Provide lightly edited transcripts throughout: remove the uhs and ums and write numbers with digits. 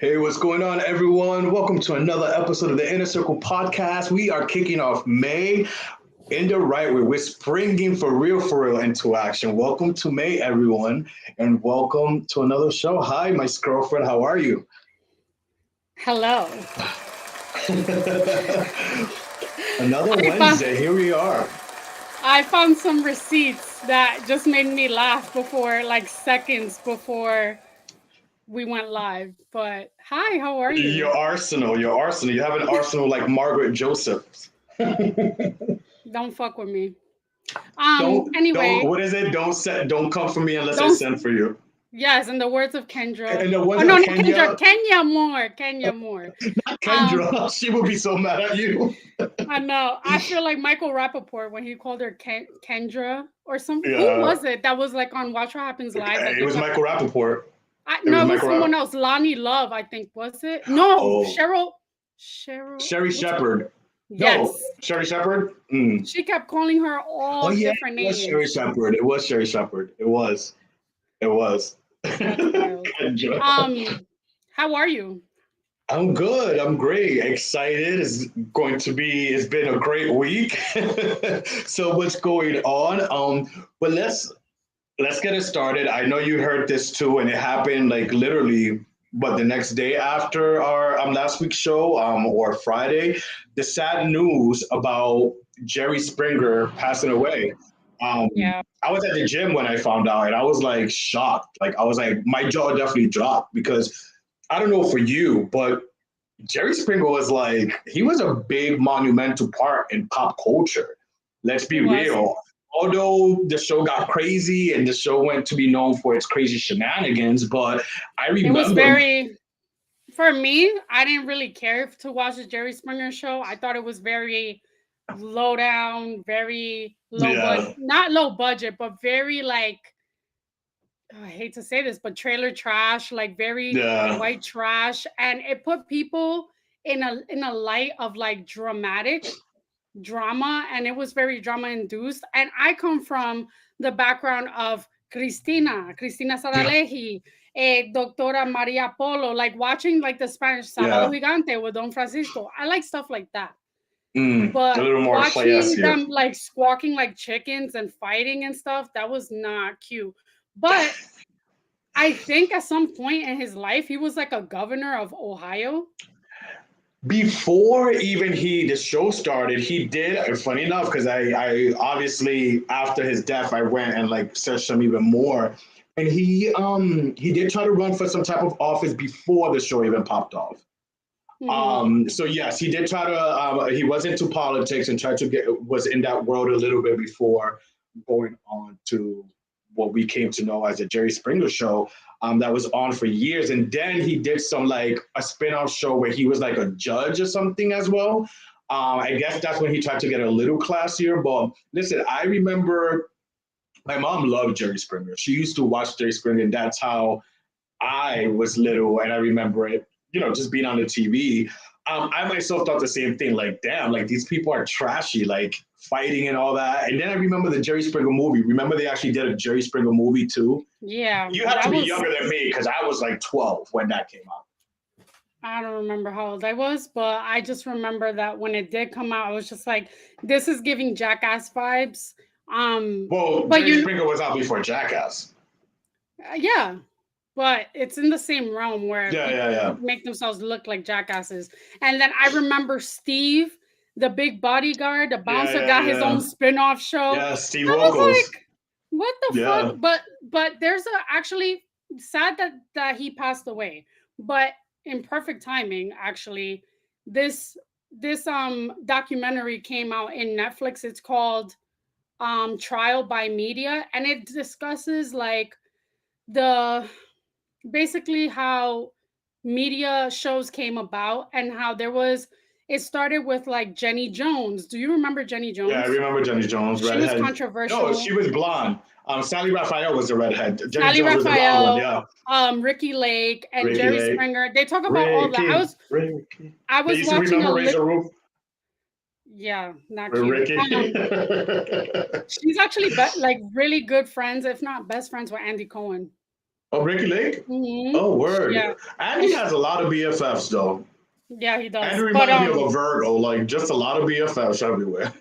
Hey, what's going on, everyone? Welcome to another episode of the Inner Circle podcast. We are kicking off May in the right way. We're springing for real into action. Welcome to May, everyone, and welcome to another show. Hi, my girlfriend. How are you? Hello. Another I found, Wednesday. Here we are. I found some receipts that just made me laugh before, like seconds before we went live. But hi, how are you? Your arsenal. You have an arsenal like Margaret Joseph. Don't fuck with me. Don't. Anyway, What is it? Don't come for me unless I don't. send for you. Yes, in the words of Kendra. And the Oh ones no, of not Kendra. Kenya, Kenya Moore. Kenya Moore. Um, Kendra, she would be so mad at you. I know. I feel like Michael Rappaport when he called her Kendra or some. Who Yeah, was it that was like on Watch What Happens Live that it they was kept? Michael Rappaport. It was No, it was Michael someone Rapp. else. Lonnie Love, I think, was it? No, Oh, Cheryl. Cheryl. Sherry What's her? Shepherd. No, Yes. Sherry Shepherd. Mm. She kept calling her Oh all yeah, different it was Sherry names. Shepherd. It was Sherry Shepherd. It was. It was. That's wild. Kendra. How are you? I'm good. I'm great. Excited. It's been a great week. So much going on. But let's get it started. I know you heard this too, and it happened like literally, but the next day after our last week's show, or Friday, the sad news about Jerry Springer passing away. Yeah. I was at the gym when I found out, and I was like shocked. Like I was like, my jaw definitely dropped because I don't know for you, but Jerry Springer was like he was a big monumental part in pop culture. Let's He be was. real. Although the show got crazy and the show went to be known for its crazy shenanigans, but I It was remember, very. For me, I didn't really care to watch the Jerry Springer show. I thought it was very low down, very low budget, yeah, not low budget, but very like I hate to say this, but trailer trash, like very yeah, white trash, and it put people in a light of like dramatic drama, and it was very drama induced. And I come from the background of Cristina yeah, Sadaleji, Doctora Maria Polo, like watching like the Spanish Sábado yeah. Gigante with Don Francisco. I like stuff like that. A But little more watching classier. them like squawking like chickens and fighting and stuff, that was not cute. But I think at some point in his life, he was like a governor of Ohio. Before even the show started, he did. Funny enough, because I obviously after his death, I went and like searched him even more, and he did try to run for some type of office before the show even popped off. Hmm. So yes, he did try to. He was into politics and tried to was in that world a little bit before going on to what we came to know as the Jerry Springer Show. That was on for years, and then he did some like a spin-off show where he was like a judge or something as well. I guess that's when he tried to get a little classier. But listen, I remember my mom loved Jerry Springer. She used to watch Jerry Springer, and that's how I was little, and I remember it, just being on the TV. I myself thought the same thing. Like, damn, like these people are trashy, like fighting and all that. And then I remember the Jerry Springer movie. Remember they actually did a Jerry Springer movie too. Yeah, You have to that be was. younger than me because I was like 12 when that came out. I don't remember how old I was, but I just remember that when it did come out, I was just like, "This is giving Jackass vibes." Well, But Jerry Springer was out before Jackass. yeah, but it's in the same realm where Yeah, people yeah, yeah, make themselves look like jackasses. And then I remember Steve, the big bodyguard, the yeah, bouncer, yeah, got his own yeah. spin-off show. Yeah, Steve I was Wilkos. like, what the fuck? Yeah. But there's actually sad that he passed away. But in perfect timing, actually, this this documentary came out in Netflix. It's called Trial by Media, and it discusses like the basically how media shows came about and how it started with like Jenny Jones. Do you remember Jenny Yeah, I Jones? remember Jenny Jones, She was redhead. No, controversial. she was blonde. Sally Raphael was the redhead. Jenny Sally Jones was the blonde one. Raphael, Yeah, Ricky Lake, and Ricky Jerry Lake. Springer. They talk about all that. Ricky, Ricky. I They was used to watching remember Razor Roof yeah, not with cute. Ricky. She's actually like really good friends, if not best friends, with Andy Cohen. Oh, Ricky Lake. Hmm. Oh, word. Yeah, Andy has a lot of BFFs though. yeah, he Andy does. But reminds me of a Virgo, like just a lot of BFFs everywhere.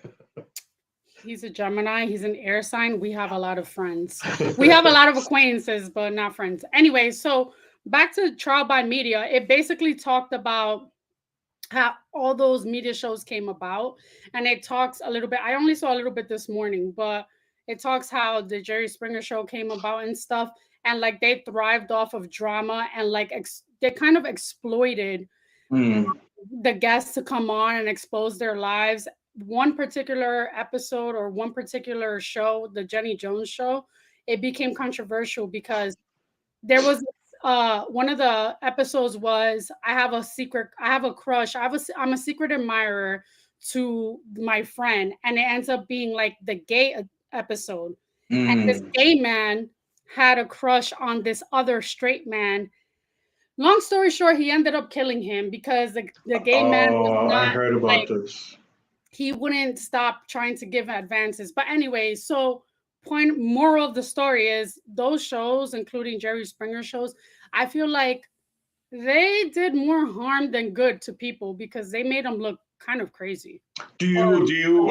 he's a Gemini. He's an air sign. We have a lot of friends. We have a lot of acquaintances, but not friends. Anyway, so back to Trial by Media. It basically talked about how all those media shows came about, and it talks a little bit. I only saw a little bit this morning, but it talks how the Jerry Springer show came about and stuff, and like they thrived off of drama and like they kind of exploited Mm. the guests to come on and expose their lives. One particular episode or one particular show, the Jenny Jones show, it became controversial because there was one of the episodes was I have a crush, I'm a secret admirer to my friend, and it ends up being like the gay episode, and this Mm. gay man had a crush on this other straight man. Long story short, he ended up killing him because the gay man was Oh, I not heard about like, this. he wouldn't stop trying to give advances. But anyway, so point moral of the story is those shows, including Jerry Springer shows, I feel like they did more harm than good to people because they made them look kind of crazy. Or Would you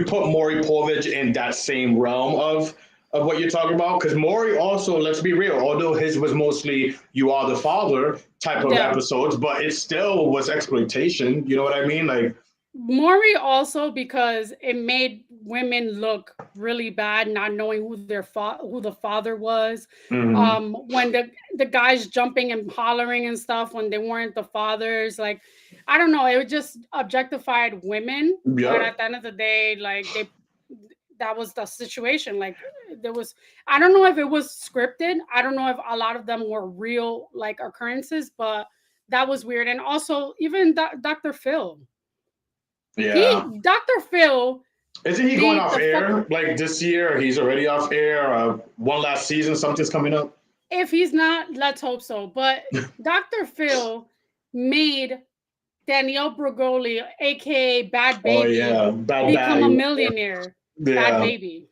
put Maury Povich in that same realm of what you're talking about? Because Maury also, let's be real, although his was mostly "you are the father" type of yeah, episodes, but it still was exploitation. You know what I mean? Like, Maury also because it made women look really bad, not knowing who the father was. mm-hmm. When the guys jumping and hollering and stuff when they weren't the fathers, like I don't know, it just objectified women. And Yep. at the end of the day, like that was the situation. Like there was, I don't know if it was scripted. I don't know if a lot of them were real like occurrences, but that was weird. And also even Dr. Phil. Yeah. Dr. Phil, Isn't he going off the fuck, air like this year? He's already off air. One last season, something's coming up. if he's not, let's hope so. But Dr. Phil made Danielle Brogoli, aka Bad Oh Baby, yeah, bad become a bad. millionaire. Bad Yeah. Baby.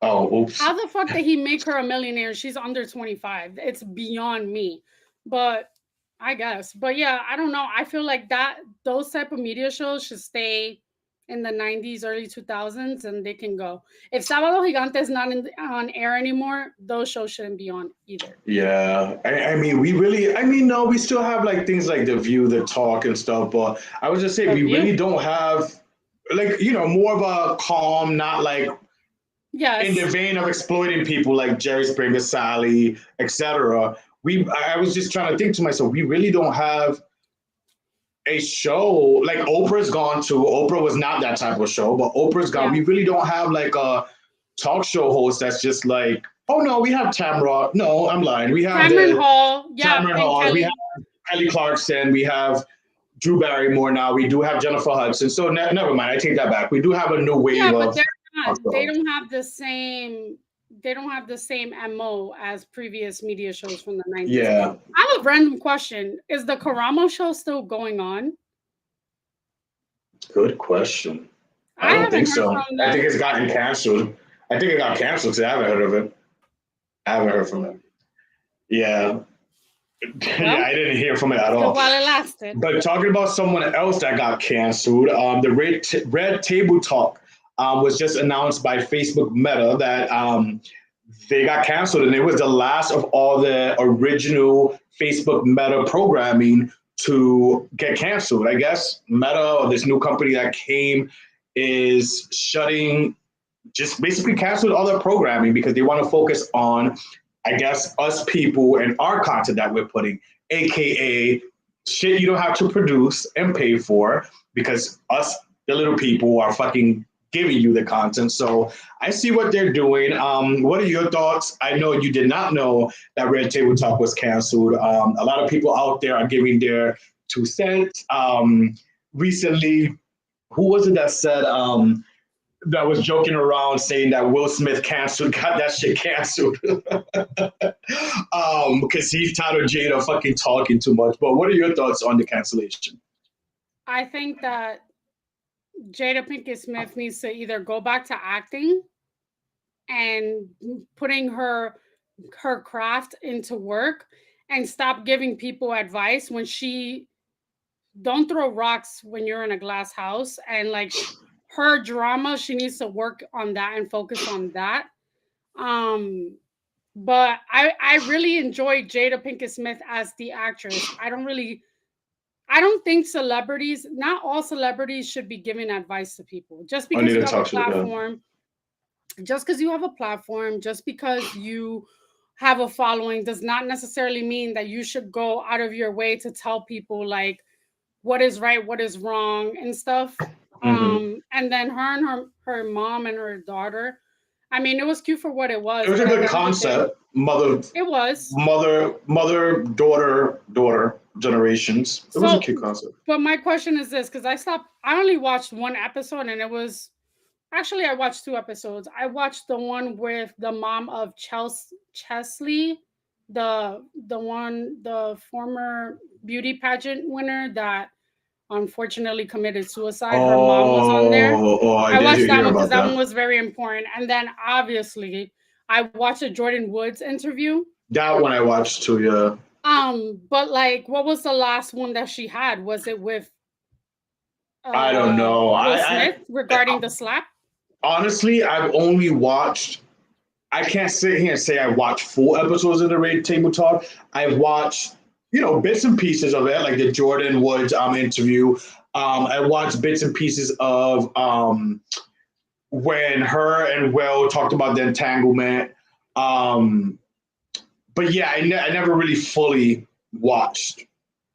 Oh, oops. How the fuck did he make her a millionaire? She's under 25. It's beyond me. But I guess. But yeah, I don't know. I feel like those type of media shows should stay in the 90s, early 2000s, and they can go. If Sábado Gigante is not on air anymore, those shows shouldn't be on either. Yeah, I mean, we really, I mean, no, we still have like things like The View, The Talk, and stuff, but I would just say The we really View. don't have like, more of a calm, not like in the Yes. vein of exploiting people like Jerry Springer, Sally, etc. I was just trying to think to myself, we really don't have a show like Oprah's gone to. Oprah was not that type of show, but Oprah's gone. Yeah. We really don't have like a talk show host that's just like, oh no, we have Tamra. No, I'm lying. We have Cameron the Hall. Yeah. Tamron And Hall. We have Kelly. Kelly Clarkson. We have Drew Barrymore now. We do have Jennifer Hudson. So never mind. I take that back. We do have a new Yeah, wave but of talk they show. don't have the same MO as previous media shows from the 90s. Yeah, I have a random question. Is the Karamo show still going on? good question. I I don't think haven't heard so. from I think them. it's gotten canceled. I think it got canceled because I haven't heard of it. I haven't heard from it. Yeah. Yeah, Well, I didn't hear from it at still all. while it lasted. But talking about someone else that got canceled, the Red Table Talk was just announced by Facebook Meta that they got canceled, and it was the last of all the original Facebook Meta programming to get canceled. I guess Meta, or this new company that came, is shutting, just basically canceled all their programming because they want to focus on, I guess, us people and our content that we're putting, aka shit you don't have to produce and pay for because us, the little people, are fucking giving you the content. So I see what they're doing. What are your thoughts? I know you did not know that Red Table Talk was canceled. A lot of people out there are giving their 2 cents. Recently, who was it that said that was joking around saying that Will Smith got that shit canceled because he's tired of Jada fucking talking too much. But what are your thoughts on the cancellation? I think that Jada Pinkett Smith needs to either go back to acting and putting her craft into work and stop giving people advice when she don't throw rocks when you're in a glass house, and like her drama, she needs to work on that and focus on that. um but I really enjoy Jada Pinkett Smith as the actress. I don't think celebrities, not all celebrities should be giving advice to people. Just I because need you to have a talk to them. platform, just because you have a platform, just because you have a following does not necessarily mean that you should go out of your way to tell people like what is right, what is wrong and stuff. Mm-hmm. And then her and her mom and her daughter. I mean, it was cute for what it It was, was a but at good the end of the day, concept. Mother, it was. daughter generations. It was a So, cute concept. but my question is this, because I only watched one episode, and it was actually, I watched two episodes. I watched the one with the mom of Chesley, the former beauty pageant winner that unfortunately committed suicide. Her mom was on there. I I did watched that hear one because about that one that. was very important. And then obviously I watched a Jordan Woods interview. That one I watched too. Yeah. But like, what was the last one that she had? Was it with I don't know. Will Smith regarding I the slap? honestly, I've only watched. I can't sit here and say I watched full episodes of the Red Table Talk. I've watched, bits and pieces of it, like the Jordan Woods interview. I watched bits and pieces of when her and Will talked about the entanglement. Um, but yeah, I never really fully watched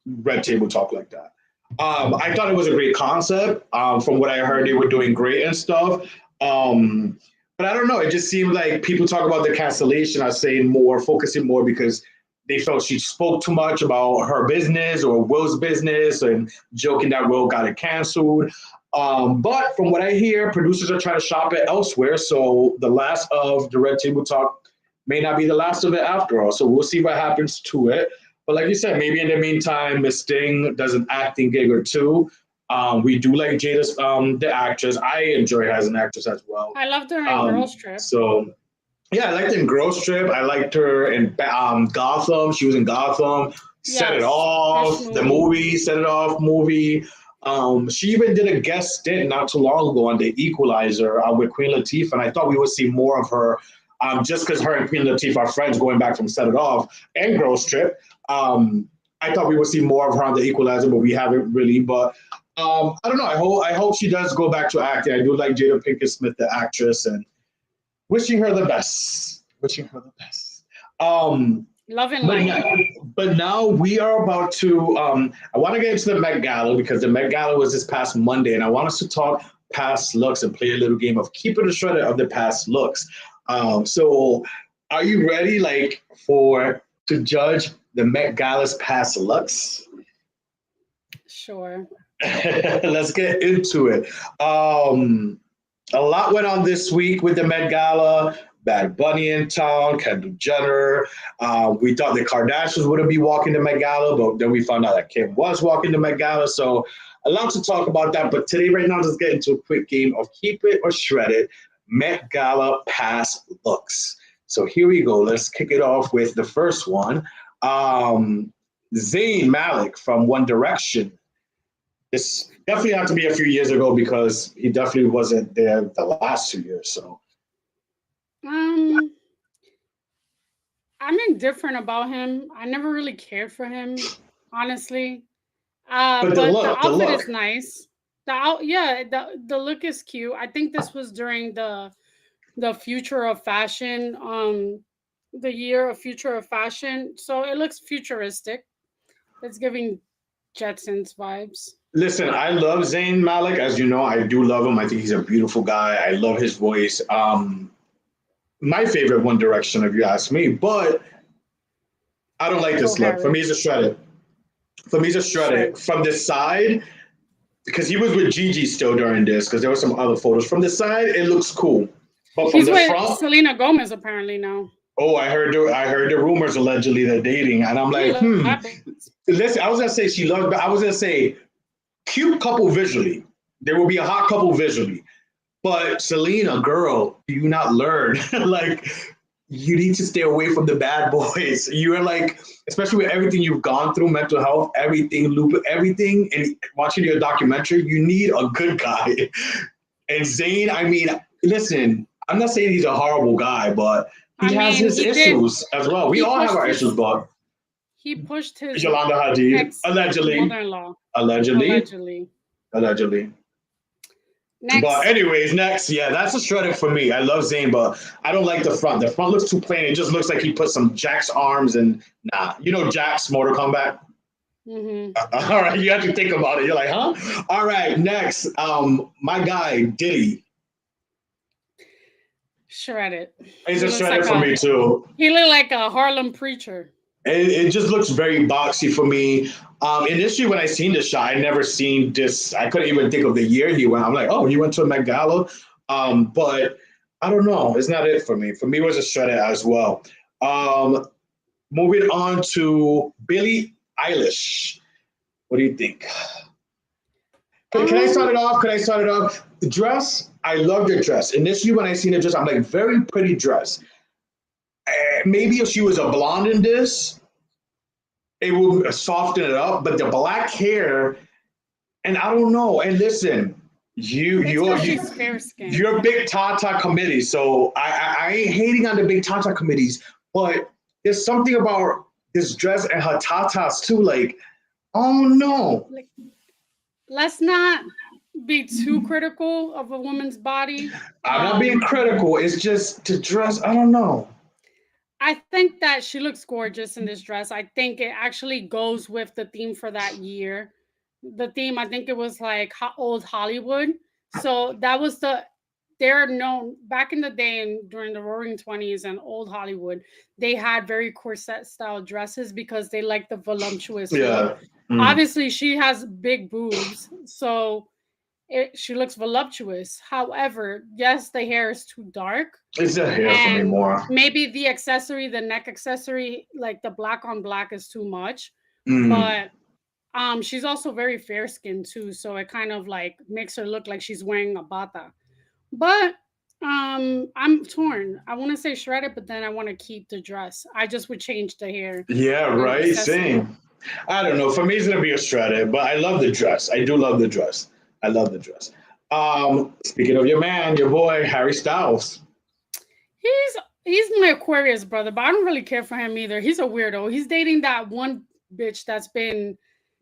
Red Table Talk like that. I thought it was a great concept. From what I heard, they were doing great and stuff. Um, but I don't know. It just seemed like people talk about the cancellation are saying more, focusing more because they felt she spoke too much about her business or Will's business and joking that Will got it canceled. But from what I hear, producers are trying to shop it elsewhere. So the last of the Red Table Talk may not be the last of it after all. So we'll see what happens to it. But like you said, maybe in the meantime, Miss Sting does an acting gig or two. We do like Jada's the actress. I enjoy her as an actress as well. I loved her in Girls Trip. So yeah, I liked her in Girls Trip. I liked her in Gotham. She was in Gotham. Set It Yes, Fish Off, the movie. movie, Set It Off movie. She even did a guest stint not too long ago on The Equalizer with Queen Latifah, and I thought we would see more of her just because her and Queen Latifah are friends going back from Set It Off and Girls Trip. I thought we would see more of her on The Equalizer, but we haven't really. But I don't know. I hope she does go back to acting. I do like Jada Pinkett Smith, the actress, and wishing her the best. Wishing her the best. Love and But light. now, but now we are about to. I want to get into the Met Gala because the Met Gala was this past Monday, and I want us to talk past looks and play a little game of keep it a shredder of the past looks. So, are you ready, like, for to judge the Met Gala's past looks? Sure. Let's get into it. A lot went on this week with the Met Gala. Bad Bunny in town, Kendall Jenner. We thought the Kardashians wouldn't be walking the Met Gala, but then we found out that Kim was walking the Met Gala. So a lot to talk about that. But today, right now, let's get into a quick game of Keep It or Shred It Met Gala past looks. So here we go. Let's kick it off with the first one. Zayn Malik from One Direction. This definitely had to be a few years ago because he definitely wasn't there the last 2 years. So Um, I'm indifferent about him. I never really cared for him, honestly. but But the the outfit is look. nice. Yeah, the look is cute. I think this was during the future of fashion, the year of future of fashion. So it looks futuristic. It's giving Jetsons vibes. Listen, I love Zayn Malik. As you know, I do love him. I think he's a beautiful guy. I love his voice. My favorite One Direction, if you ask me, but I don't like Go this look. For Harry. me, it's a shredded. For me, it's a shredded. Shred. From the side, because he was with Gigi still during this, because there were some other photos. From the side, it looks cool. But from He's the with front, Selena Gomez apparently now. oh, I heard the rumors allegedly they're dating. And I'm He like, loves that bitch. listen, I was gonna say she loves, but I was gonna say cute couple visually. There will be a hot couple visually. But Selena, girl, do you not learn? Like, you need to stay away from the bad boys. You're like, especially with everything you've gone through, mental health, everything, loop, everything, and watching your documentary, you need a good guy. And Zayn, I mean, listen, I'm not saying he's a horrible guy, but he I has mean, his issues as well. We he all have pushed our issues, his but he pushed his Yolanda Hadid, ex allegedly, mother-in-law allegedly, allegedly. allegedly. But Next, anyways, next, yeah, that's a shredder for me. I love Zayn, but I don't like the front. The front looks too plain. It just looks like he put some Jack's arms and nah. You know Jack's Mortal Kombat? hmm All right, you have to think about it. You're like, huh? All right, next, my guy Diddy shredded. is a He looks shredder like for me too. he looked like a Harlem preacher. It just looks very boxy for me. Initially, when I seen this shot, I never seen this. I couldn't even think of the year he went. I'm like, oh, he went to a Met Gala. But I don't know. It's not it for me. For me, it was a shredder as well. Um, moving on to Billie Eilish. What do you think? Can I start Um, it off? Can I start it off? The dress, I love the dress. Initially, when I seen the dress, I'm like, very pretty dress. Maybe if she was a blonde in this, it will soften it up. But the black hair, and I don't know. And listen, you it's you because you she's fair skinned. you're a big Tata committee, so I ain't hating on the big Tata committees, but there's something about this dress and her tatas too. Like, oh no, Like, let's not be too critical of a woman's body. I'm not being critical. It's just the dress. I don't know. I think that she looks gorgeous in this dress. I think it actually goes with the theme for that year. The theme, I think it was like old Hollywood. So that was they're known back in the day and during the Roaring 20s and old Hollywood, they had very corset style dresses because they like the voluptuous look. Yeah. Mm. Obviously, she has big boobs, so she looks voluptuous. However, yes, the hair is too dark, It's the hair for me and more. maybe the accessory, the neck accessory, like the black on black, is too much. Mm. But she's also very fair skinned too, so it kind of like makes her look like she's wearing a bata. But I'm torn. I want to say shredded, but then I want to keep the dress. I just would change the hair Yeah, and the right. accessory. Same. I don't know. For me, it's gonna be a shredder, but I love the dress. I do love the dress. I love the dress. Speaking of your man, your boy Harry Styles. He's he's my Aquarius brother, but I don't really care for him either. He's a weirdo. He's dating that one bitch that's been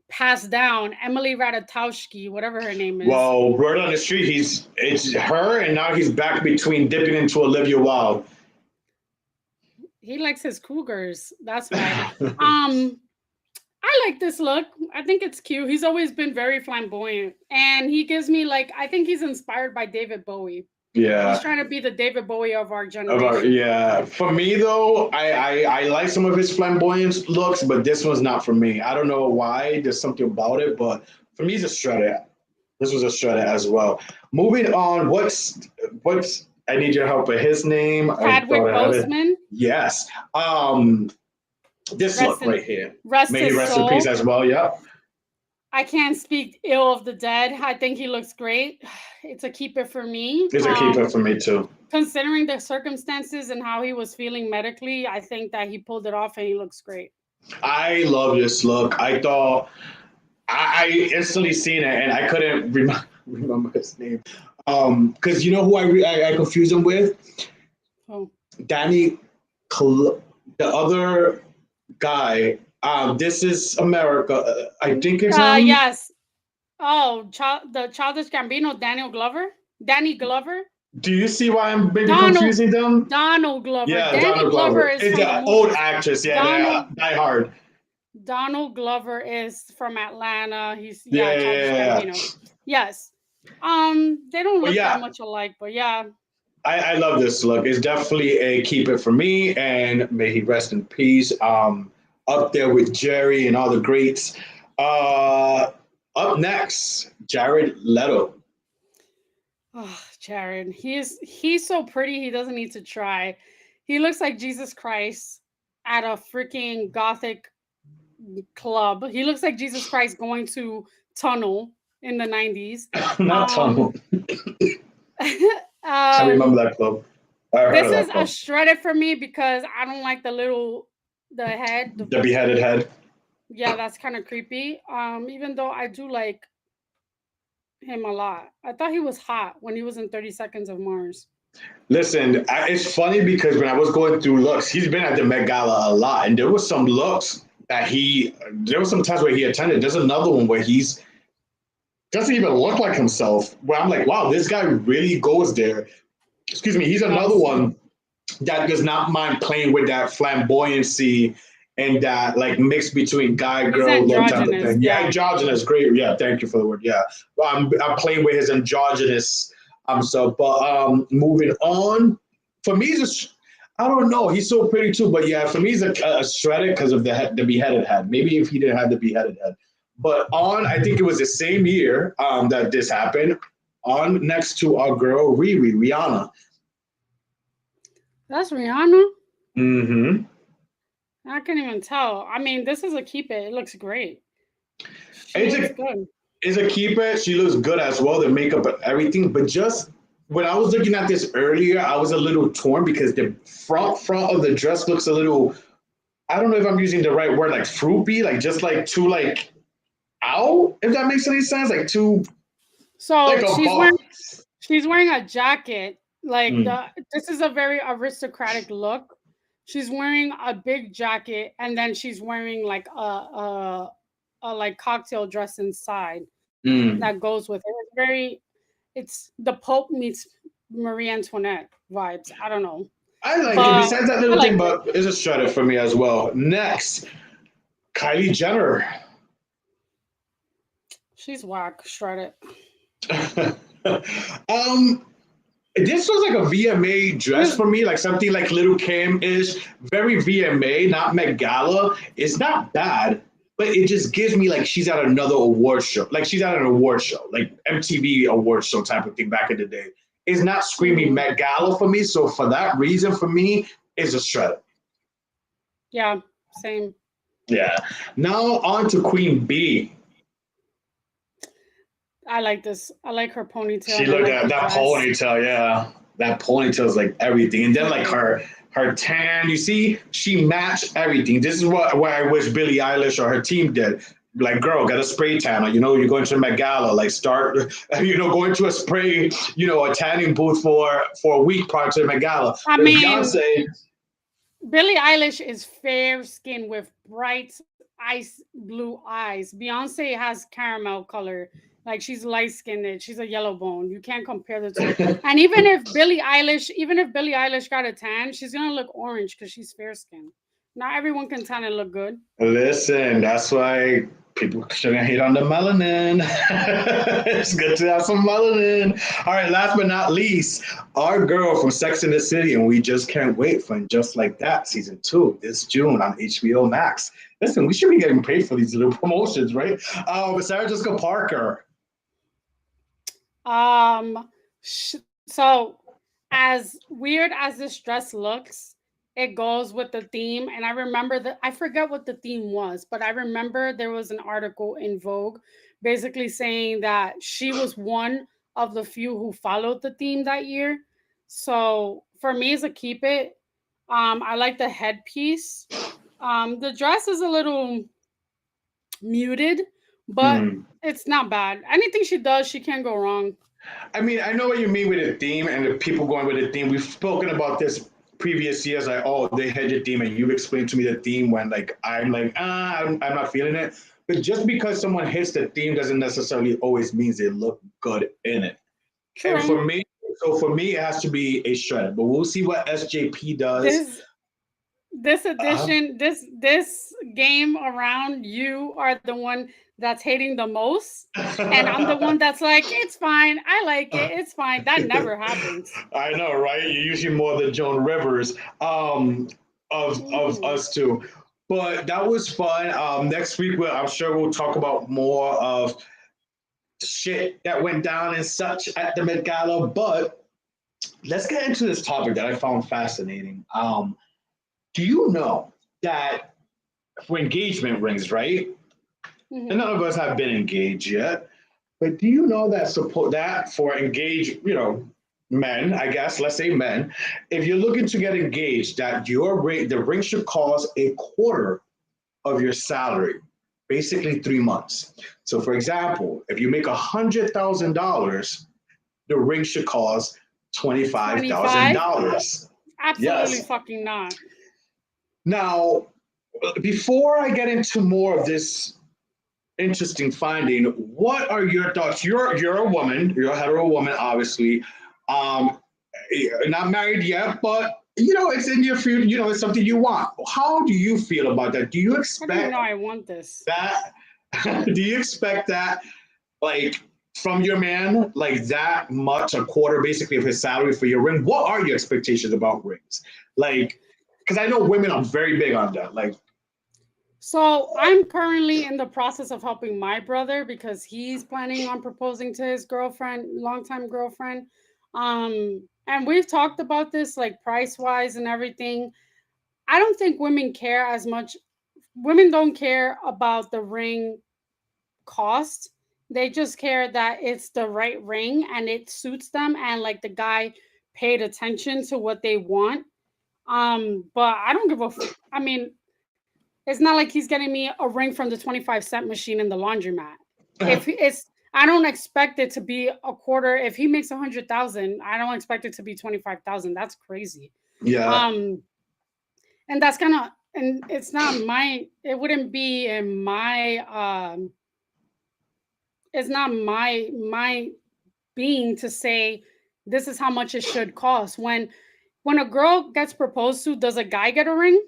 passed down, Emily Ratajkowski, whatever her name is. Well, word on the street, it's her, and now he's back between dipping into Olivia Wilde. He likes his cougars. That's why. I like this look. I think it's cute. He's always been very flamboyant, and he gives me like I think he's inspired by David Bowie. He's Yeah. trying to be the David Bowie of our generation. Yeah. For me though, I like some of his flamboyant looks, but this one's not for me. I don't know why. There's something about it, but for me, it's a shredder. This was a shredder as well. Moving on, what's I need your help with his name. I Chadwick thought I had it. Boseman, Yes. This look rest in right here. rest May he his rest in peace soul. as well. Yep. I can't speak ill of the dead. I think he looks great. It's a keeper for me. It's a keeper for me too. Considering the circumstances and how he was feeling medically, I think that he pulled it off and he looks great. I love this look. I thought I instantly seen it and I couldn't remember his name. Because you know who I confused him with? Oh, Danny, the other guy. This is America. I think it's him. yes. Oh, the Childish Gambino, Danny Glover, Do you see why I'm maybe Donald, confusing them? Donald Glover. Yeah, Danny Donald Glover Glover. is It's from the an old movies. actress. Yeah, Donald, Die Hard. Donald Glover is from Atlanta. He's Yeah, yeah, yeah, Childish yeah, yeah. Gambino. Yes. They don't But look that yeah, much alike, but yeah. I love this look. It's definitely a keep it for me, and may he rest in peace. Up there with Jerry and all the greats. Uh, Up next, Jared Leto. Oh, Jared. He's so pretty he doesn't need to try. He looks like Jesus Christ at a freaking gothic club. He looks like Jesus Christ going to tunnel in the 90s. Not Um Tunnel. I remember um that club. I heard this of that is a club. shredded for me because I don't like the head. The beheaded head. Yeah, that's kind of creepy. Even though I do like him a lot. I thought he was hot when he was in 30 Seconds of Mars. Listen, it's funny because when I was going through looks, he's been at the Met Gala a lot, and there was some looks that there was some times where he attended. There's another one where he's doesn't even look like himself. Where I'm like, wow, this guy really goes there. Excuse me. He's He another does. one that does not mind playing with that flamboyancy and that like mix between guy He's girl look type of androgynous. thing. Yeah, Yeah. androgynous, great. Yeah, thank you for the word. Yeah, I'm playing with his androgynous stuff. But moving on, for me, just I don't know. He's so pretty too, but yeah, for me, he's a shredded because of the beheaded head. Maybe if he didn't have the beheaded head, but on I think it was the same year that this happened. On next to our girl Riri Rihanna. That's Rihanna. Mm-hmm. I can't even tell. I mean, this is a keep it. It looks great. She It's looks a good. it's a keeper. She looks good as well. The makeup and everything. But just when I was looking at this earlier, I was a little torn because the front of the dress looks a little. I don't know if I'm using the right word, like fruity, like just like too like out. If that makes any sense, like too like So a buff. she's wearing a jacket. Like Mm, the this is a very aristocratic look. She's wearing a big jacket and then she's wearing like a like cocktail dress inside mm. that goes with it. It's the Pope meets Marie Antoinette vibes. I don't know. I like it. But Besides that I little like thing, it. but it's a shredder for me as well. Next, Kylie Jenner. She's whack, shredded. um, this was like a VMA dress You for me, like something like Little Kim ish, very VMA, not Met Gala. It's not bad, but it just gives me like she's at another award show, like she's at an award show, like MTV award show type of thing back in the day. It's not screaming mhm. Met Gala for me, so for that reason, for me, it's a shred. Yeah, same. Yeah. Now on to Queen B. I like this. I like her ponytail She and I looked like at the that dress. ponytail, yeah. That ponytail is like everything. And then like Cupid. her tan, you see, she matched everything. This is what I wish Billie Eilish or her team did. Like, girl, get a spray tanner. You know, you're going to Met Gala. Like, start, going to a spray, a tanning booth for a week prior to the Met Gala. I With mean, Beyonce, Billie Eilish is fair skin with bright ice blue eyes. Beyonce has caramel color. Like she's light skinned. She's a yellow bone. You can't compare the two. And even if Billie Eilish got a tan, she's gonna look orange because she's fair skinned. Not everyone can tan and look good. listen, that's why people shouldn't hate on the melanin. It's good to have some melanin. All right, last but not least, our girl from Sex and the City, and we just can't wait for Just Like That season 2 this June on HBO Max. Listen, we should be getting paid for these little promotions, right? Sarah Jessica Parker. Um, so as weird as this dress looks, it goes with the theme. And I remember that I forget what the theme was, but I remember there was an article in Vogue basically saying that she was one of the few who followed the theme that year. So for me, it's a keep it. I like the headpiece. The dress is a little muted, but Hmm. it's not bad. Anything she does, she can't go wrong. I mean, I know what you mean with the theme and the people going with the theme. We've spoken about this previous years, like, oh, they had your theme, and you've explained to me the theme when, like, I'm like, I'm not feeling it. But just because someone hits the theme doesn't necessarily always means they look good in it. And True. for me, it has to be a shred. But we'll see what SJP does. This this Uh, edition, this game around, you are the one that's hating the most, and I'm the one that's like, it's fine. I like it. It's fine. That never happens. I know, right? You're usually more the Joan Rivers of Mm. us two. But that was fun. Next week, I'm sure we'll talk about more of shit that went down and such at the Met Gala. But let's get into this topic that I found fascinating. Do you know that for engagement rings, right? And Hmm. none of us have been engaged yet. But do you know that support that for engaged, men, I guess, let's say men, if you're looking to get engaged, that your rate, the ring should cost a quarter of your salary, basically 3 months. So, for example, if you make $100,000, the ring should cost twenty-five thousand 25? dollars. Absolutely Yes. fucking not. Now, before I get into more of this interesting finding. What are your thoughts? You're a woman. You're a hetero woman, obviously. Um, not married yet, but it's in your future. It's something you want. How do you feel about that? Do you How do you know expect I want this? that? Do you expect that, like, from your man, like that much, a quarter basically of his salary for your ring? What are your expectations about rings? Like, because I know women are very big on that. Like, So I'm currently in the process of helping my brother because he's planning on proposing to his girlfriend, longtime girlfriend. And we've talked about this like price wise and everything. I don't think women care as much. Women don't care about the ring cost. They just care that it's the right ring and it suits them, and like the guy paid attention to what they want. But I don't give a I mean, it's not like he's getting me a ring from the 25-cent machine in the laundromat. If it's I don't expect it to be a quarter. If he makes 100,000, I don't expect it to be 25,000. That's crazy. yeah, Um, and that's kind of, and it's not my. It wouldn't be in my. It's not my being to say this is how much it should cost. When a girl gets proposed to, does a guy get a ring?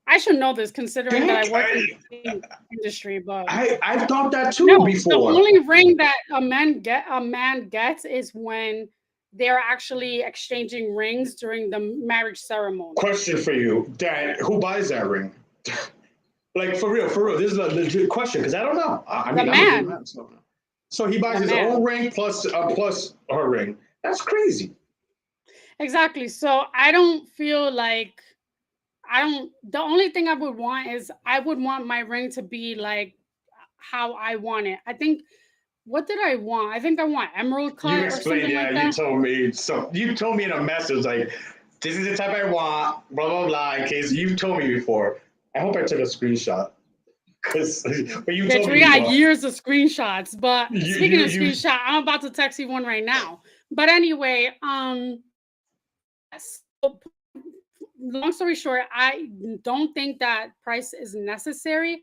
I should know this considering that I think work in the industry, but I've thought that no, too the before. only ring that a man gets is when they're actually exchanging rings during the marriage ceremony. Question for you, Dan. Who buys that ring? Like for real, for real. This is a legit question because I don't know. I The mean, I'm a gay man, man, so he buys the his own man. ring plus her ring. That's crazy. Exactly. So I don't feel like I don't the only thing I would want is I would want my ring to be like how I want it. I think what did I want? I think I want emerald You cut or explained, something yeah. like You that. told me so. You told me in a message like, "This is the type I want." Blah blah blah. In case you've told me before. I hope I took a screenshot because, but you Bitch, told me we got before. years of screenshots. But You speaking you of you. screenshot, I'm about to text you one right now. But anyway, so long story short, I don't think that price is necessary.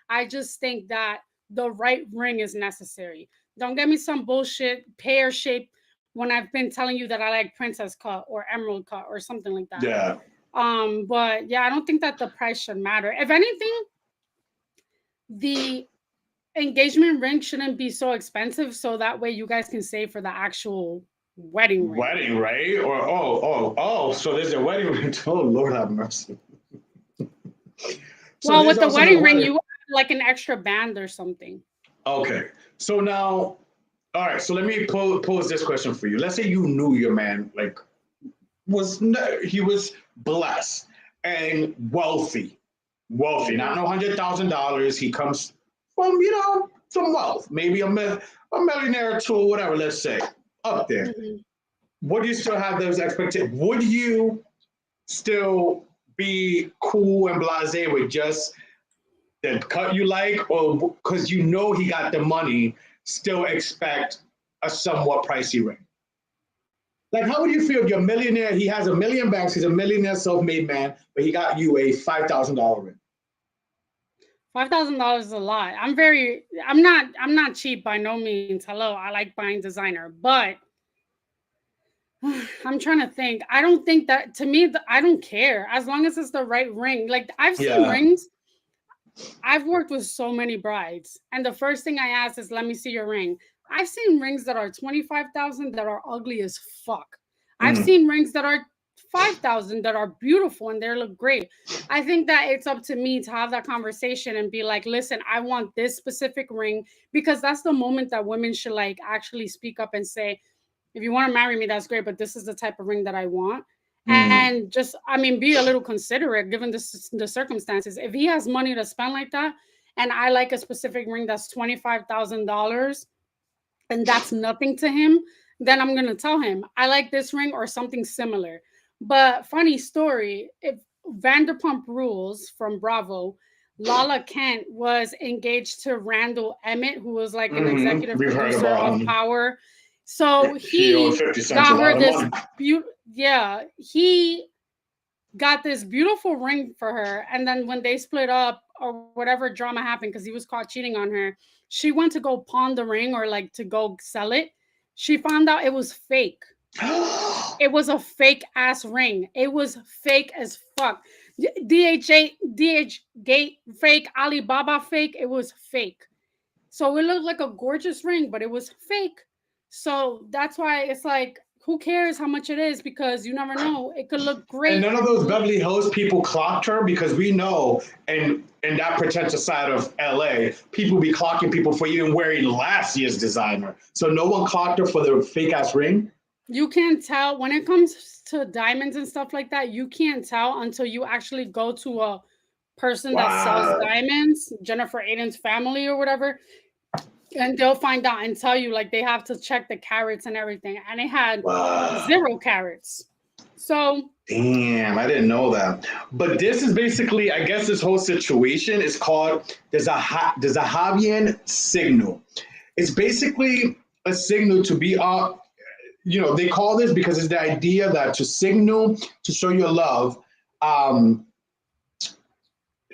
I just think that the right ring is necessary. Don't get me some bullshit pear shape when I've been telling you that I like princess cut or emerald cut or something like that. Yeah. But yeah, I don't think that the price should matter. If anything, the engagement ring shouldn't be so expensive so that way you guys can save for the actual wedding ring. Wedding, right? Or oh. So there's a wedding ring. Oh Lord have mercy. So Well, there's with the also the wedding ring, wedding. you add like an extra band or something. Okay. So now, all right. So let me pose this question for you. Let's say you knew your man like he was blessed and wealthy. Not Hmm. no $100,000. He comes from some wealth, maybe a millionaire or two or whatever. Let's say up there. Hmm. Would you still have those expectations? Would you still be cool and blasé with just the cut you like, or because he got the money, still expect a somewhat pricey ring? Like, how would you feel if you're a millionaire? He has a million banks. He's a millionaire, self-made man, but he got you a $5,000 ring. $5,000 is a lot. I'm not cheap by no means. Hello, I like buying designer, but I'm trying to think. I don't think that, to me, I don't care as long as it's the right ring. Like, I've seen Yeah. rings. I've worked with so many brides, and the first thing I ask is, "Let me see your ring." I've seen rings that are 25,000 that are ugly as fuck. I've Mm. seen rings that are 5,000 that are beautiful and they look great. I think that it's up to me to have that conversation and be like, "Listen, I want this specific ring," because that's the moment that women should like actually speak up and say, "If you want to marry me, that's great, but this is the type of ring that I want." Mm. And just, I mean, be a little considerate given the circumstances. If he has money to spend like that, and I like a specific ring that's $25,000, and that's nothing to him, then I'm gonna tell him I like this ring or something similar. But funny story, if Vanderpump Rules from Bravo, Lala Kent was engaged to Randall Emmett, who was like an Mm-hmm. executive We've heard producer about of him. Power. So He owed he 50 Cent a got her lot of this money. yeah, he got this beautiful ring for her. And then when they split up or whatever drama happened, because he was caught cheating on her, she went to go pawn the ring or like to go sell it. She found out it was fake. It was a fake ass ring. It was fake as fuck. DH Gate fake, Alibaba fake. It was fake. So it looked like a gorgeous ring, but it was fake. So that's why it's like, who cares how much it is? Because you never know. It could look And great. none of those Beverly Hills people clocked her because we know, and in that pretentious side of LA, people be clocking people for even wearing last year's designer. So no one clocked her for the fake ass ring. You can't tell when it comes to diamonds and stuff like that. You can't tell until you actually go to a person that sells Wow. diamonds, Jennifer Aiden's family or whatever, and they'll find out and tell you like they have to check the carats and everything, and it had Wow. 0 carats. So Damn, I didn't know that. But this is basically, I guess, this whole situation is called the Zahavian signal. It's basically a signal to be they call this because it's the idea that to signal to show your love, um,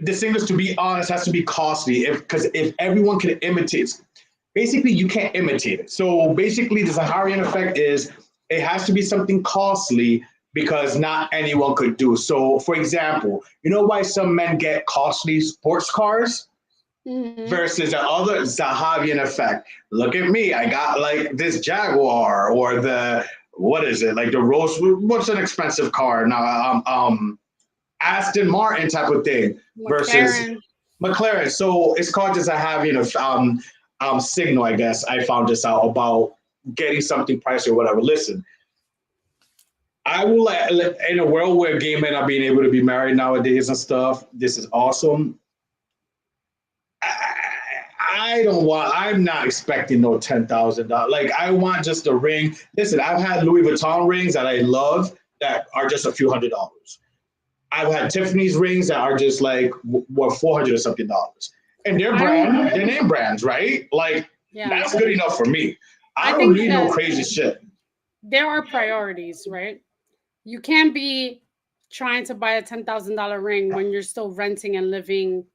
the signal to be honest has to be costly. Because if everyone can imitate, basically you can't imitate it. So basically, the Zaharian effect is it has to be something costly because not anyone could do. So, for example, you know why some men get costly sports cars mhm. versus the other Zahavian effect? Look at me, I got like this Jaguar or the what is it like the Rolls? What's an expensive car now? Aston Martin type of thing versus McLaren. McLaren. So it's called just a having a signal, I guess. I found this out about getting something pricey or whatever. Listen, I will in a world where gay men are being able to be married nowadays and stuff. This is awesome. I don't want. I'm not expecting no $10,000. Like I want just a ring. Listen, I've had Louis Vuitton rings that I love that are just a few $100s. I've had Tiffany's rings that are just like what 400 or something dollars, and I don't. they're name brands, right? Like Yeah, that's good enough for me. I I don't think need no that crazy shit. there are priorities, right? You can't be trying to buy a $10,000 ring when you're still renting and living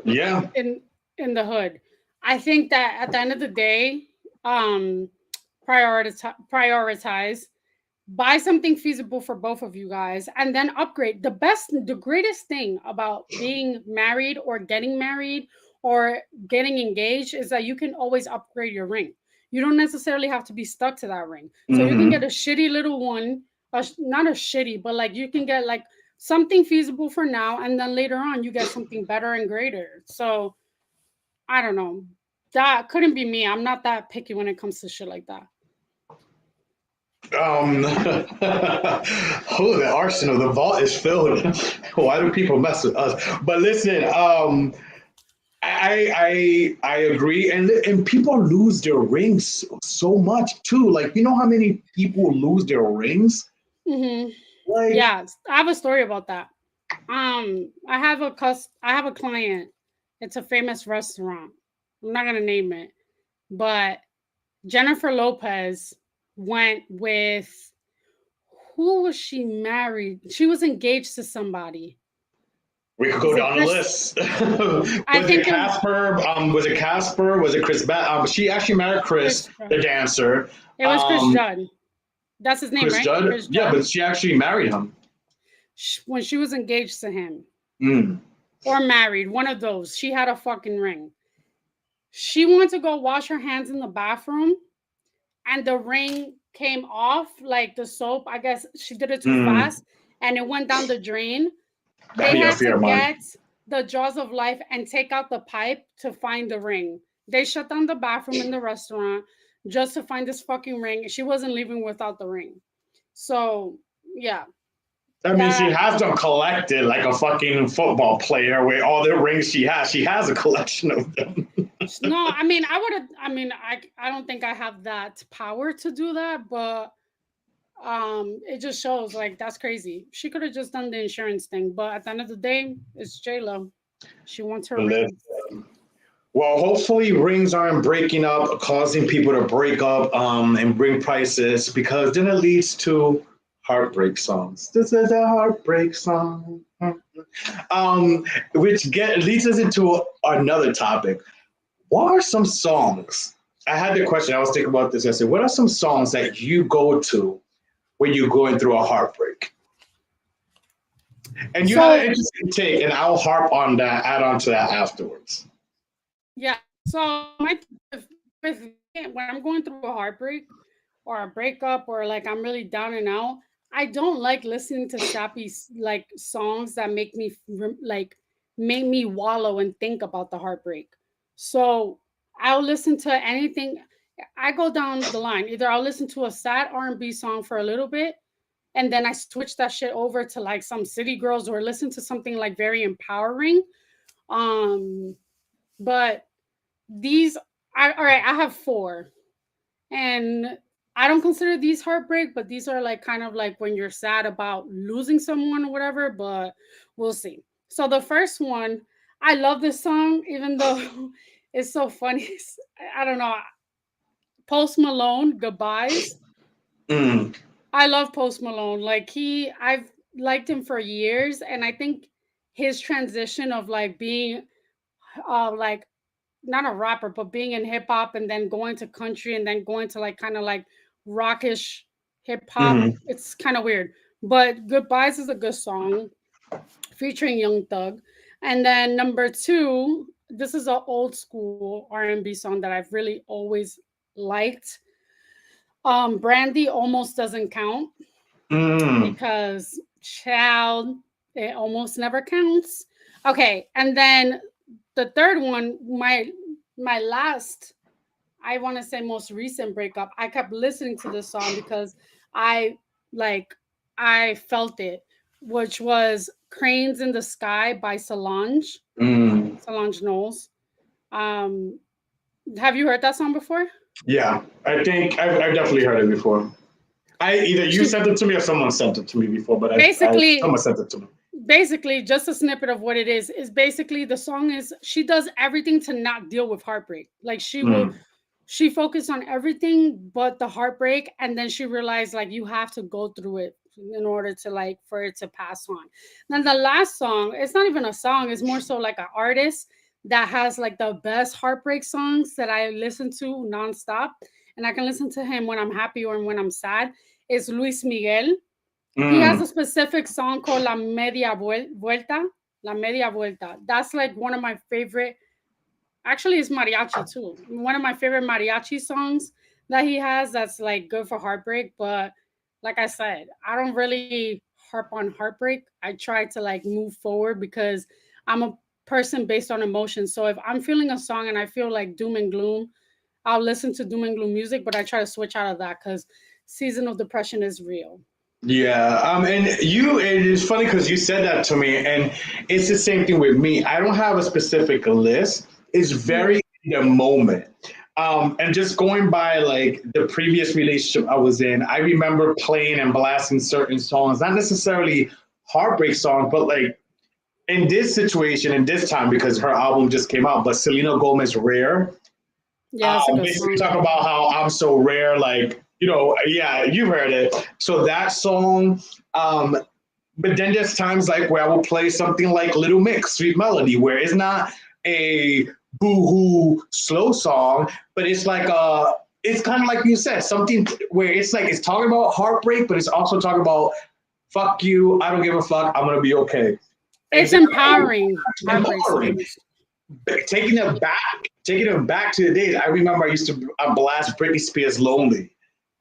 Yeah. in the hood. I think that at the end of the day, um, prioritize, buy something feasible for both of you guys, and then upgrade. The greatest thing about being married or getting engaged is that you can always upgrade your ring. You don't necessarily have to be stuck to that ring. So you can get Mm-hmm. a shitty little one, not a shitty, but like you can get like something feasible for now, and then later on you get something better and greater. So I don't know. That couldn't be me. I'm not that picky when it comes to shit like that. Oh, the arsenal, the vault is filled. Why do people mess with us? But listen, I agree, and people lose their rings so much too. Like you know how many people lose their rings? Hmm. Like Yeah, I have a story about that. I have a client. It's a famous restaurant. I'm not gonna name it, but Jennifer Lopez went with, who was she married? She was engaged to somebody. we could go Is it down the Chris? list. I Was it think it Casper? Was it Casper? Was it Chris? She actually married Chris, Chris. the dancer. It was Chris Um, Judd. That's his name, Chris right? Judd. Chris Yeah, Judd. but she actually married him. When she was engaged to him Mm. or married, one of those. She had a fucking ring. She went to go wash her hands in the bathroom, and the ring came off, like the soap. I guess she did it too Mm. fast, and it went down the drain. That'd They be a had to fear, man. get the jaws of life and take out the pipe to find the ring. They shut down the bathroom in the restaurant just to find this fucking ring. She wasn't leaving without the ring. So yeah, I mean, she that has them collected like a fucking football player with all the rings she has. She has a collection of them. no, I mean I would have I don't think I have that power to do that, but it just shows like that's crazy. She could have just done the insurance thing, but at the end of the day, it's J Lo. She wants her ring. Well, hopefully rings aren't breaking up, causing people to break up and bring prices, because then it leads to heartbreak songs. This is a heartbreak song. Which leads us into another topic. What are some songs? I had the question. I was thinking about this. I said, what are some songs that you go to when you're going through a heartbreak? And you had an So interesting take, and I'll harp on that, add on to that afterwards. yeah, so my with when I'm going through a heartbreak or a breakup or like I'm really down and out, I don't like listening to sappy like songs that make me like make me wallow and think about the heartbreak. So I'll listen to anything. I go down the line. Either I'll listen to a sad R&B song for a little bit, and then I switch that shit over to like some City Girls, or listen to something like very empowering. Um, but these, all right, I have four, and I don't consider these heartbreak, but these are like kind of like when you're sad about losing someone or whatever, but we'll see. So the first one, I love this song, even though it's so funny. I don't know. Post Malone, Goodbyes. Mm. I love Post Malone. Like I've liked him for years, and I think his transition of like being like not a rapper, but being in hip hop and then going to country and then going to like kind of like rockish hip hop. Mm-hmm. It's kind of weird. But Goodbyes is a good song featuring Young Thug. And then number two, this is an old school R&B song that I've really always liked. Brandy Almost Doesn't Count, Mm. because child, it almost never counts. Okay, and then the third one, my last, I want to say most recent breakup, I kept listening to this song because I like I felt it, which was Cranes in the Sky by Solange. Mm. Solange Knowles. Um, have you heard that song before? Yeah, I think I've definitely heard it before. I either you She sent it to me or someone sent it to me before, but basically someone sent it to me. just a snippet of what it is basically the song is she does everything to not deal with heartbreak. Like Mm. she focused on everything but the heartbreak, and then she realized like you have to go through it in order to like for it to pass on. Then the last song, it's not even a song, it's more so like an artist that has like the best heartbreak songs that I listen to nonstop, and I can listen to him when I'm happy or when I'm sad. Is Luis Miguel. He has Mm. a specific song called Vuelta. La Media Vuelta. That's like one of my favorite. Actually, it's mariachi too. One of my favorite mariachi songs that he has. That's like good for heartbreak. But like I said, I don't really harp on heartbreak. I try to like move forward because I'm a person based on emotions. So if I'm feeling a song and I feel like doom and gloom, I'll listen to doom and gloom music. But I try to switch out of that because season of depression is real. Yeah, and it is funny because you said that to me, and it's the same thing with me. I don't have a specific list. It's Mm, very in the moment. And just going by like the previous relationship I was in, I remember playing and blasting certain songs, not necessarily heartbreak songs, but like in this situation, in this time, because her album just came out, but Selena Gomez Rare, yeah, it's a good basically song. talk about how I'm so rare, like, yeah, you've heard it. So that song, but then there's times like where I will play something like Little Mix, Sweet Melody, where it's not a boo-hoo slow song, but it's like it's kind of like you said, something where it's like it's talking about heartbreak, but it's also talking about fuck you, I don't give a fuck, I'm gonna be okay. It's empowering. Heartbreak Empowering. songs. Taking them back to the days. I remember I used to blast Britney Spears "Lonely."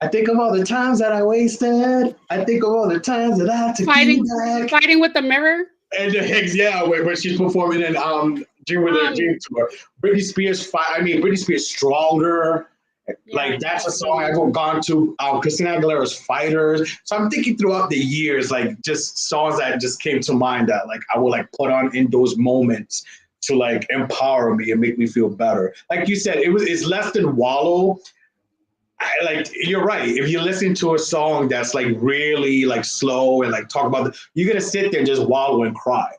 I think of all the times that I wasted. I think of all the times that I took you back. Fighting with the mirror. And the Higgs, yeah, where she's performing in Dream with the Dream Tour. Britney Spears, Britney Spears "Stronger." Like that's a song I've gone to. Christina Aguilera's "Fighters." So I'm thinking throughout the years, like just songs that just came to mind that like I would like put on in those moments to like empower me and make me feel better. Like you said, it's less than wallow. Like you're right. If you listen to a song that's like really like slow and like talk about, you're gonna sit there and just wallow and cry.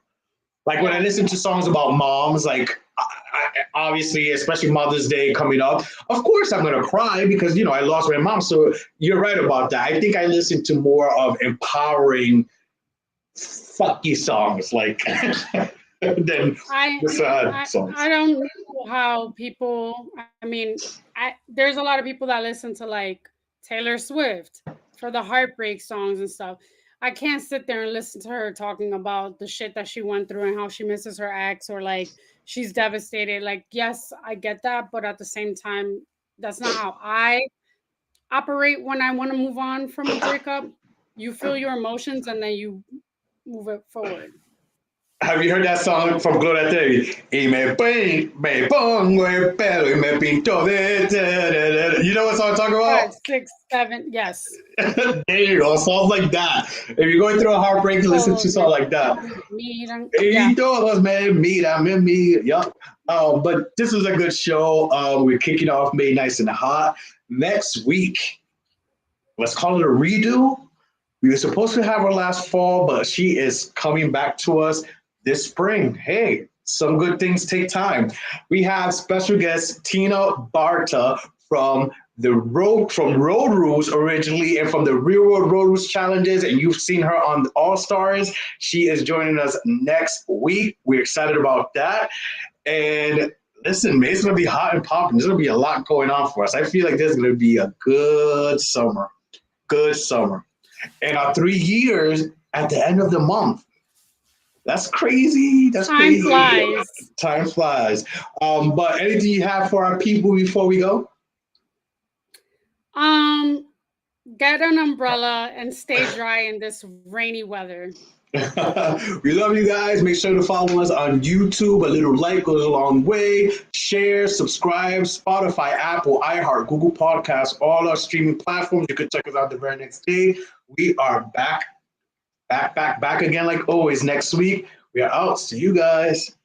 Like when I listen to songs about moms, like obviously, especially Mother's Day coming up, of course I'm gonna cry because I lost my mom. So you're right about that. I think I listen to more of empowering, fuck you songs, like than the sad songs. I don't know how people. I mean, there's a lot of people that listen to like Taylor Swift for the heartbreak songs and stuff. I can't sit there and listen to her talking about the shit that she went through and how she misses her ex or like she's devastated. Like, yes, I get that, but at the same time, that's not how I operate when I want to move on from a breakup. You feel your emotions and then you move it forward. Have you heard that song from Gloria Trevi? Y me pongo el pelo y me pinto de. You know what song I'm talking about? 5, 6, 7, yes. There you go, songs like that. If you're going through a heartbreak, listen to songs like that. Y todos me miran, me. Yup. But this was a good show. We're kicking off May nice and hot. Next week, let's call it a redo. We were supposed to have her last fall, but she is coming back to us this spring. Hey, some good things take time. We have special guest Tina Barta from Road Rules originally and from the Real World Road Rules challenges, and you've seen her on All Stars. She is joining us next week. We're excited about that. And listen, man, it's gonna be hot and popping. There's gonna be a lot going on for us. I feel like there's gonna be a good summer. Good summer. And our 3 years at the end of the month. That's crazy. That's crazy. Flies. Time flies. But anything you have for our people before we go? Get an umbrella and stay dry in this rainy weather. We love you guys. Make sure to follow us on YouTube. A little like goes a long way. Share, subscribe, Spotify, Apple, iHeart, Google Podcasts, all our streaming platforms. You can check us out the very next day. We are back again like always next week. We are out. See you guys.